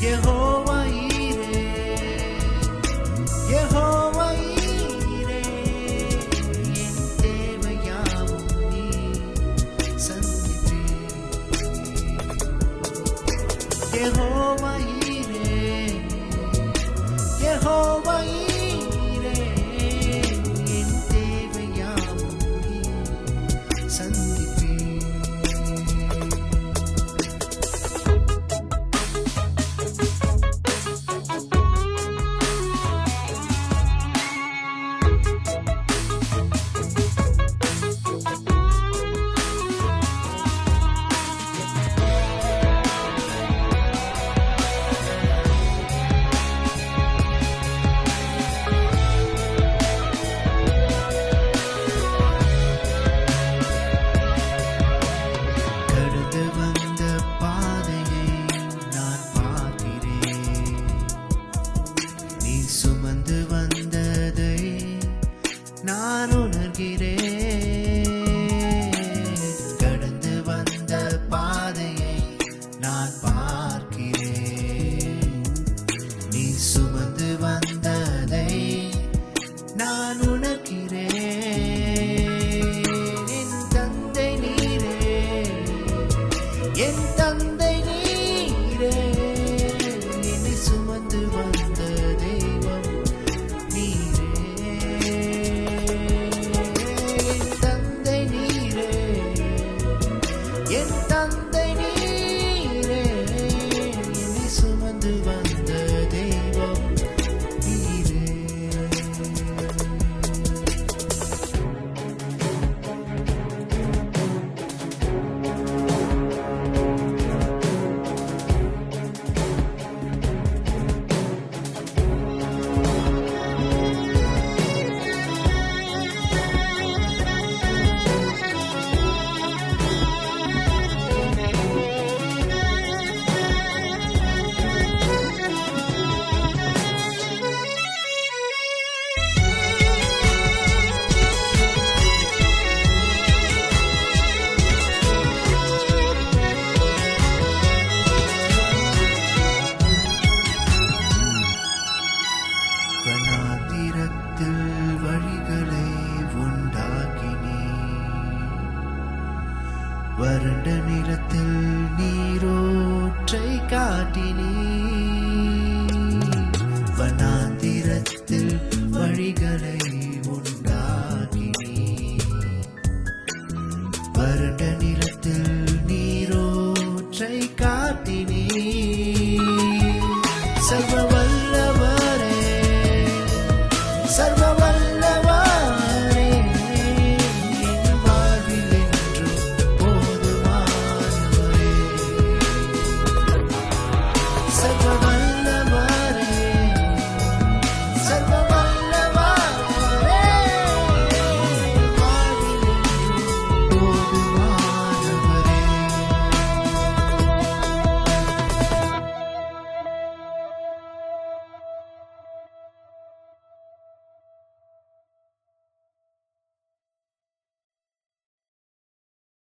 யெகோவா ஈரே, யெகோவா ஈரே, என் தேவையாவும் நீ சந்திப்பீர். யெகோவா ஈரே, யெகோவா ஈரே, என் தேவையாவும் நீ சந்திப்பீர். சுமந்து வந்ததை நான் உணர்கிறேன். கடந்து வந்த பாதையை நான் பார்க்கிறேன். நீ சுமந்து வந்ததை நான் உணர்கிறேன். என் தந்தை நீரே, என் தந்தை நீரே, என்னை சுமந்து வந்த தெய்வம் நீரே. என் தந்தை நீரே, என் தந்தை நீரே, என்னை சுமந்து வந்த தெய்வம் நீரே. வனாந்திரத்தில் வழிகளை உண்டாக்கினீர். வறண்ட நிலத்தில் நீரோற்றை காட்டினீர். வனாந்திரத்தில் வழிகளை உண்டாக்கினீர். வறண்ட நிலத்தில் நீரோற்றை காட்டினீர்.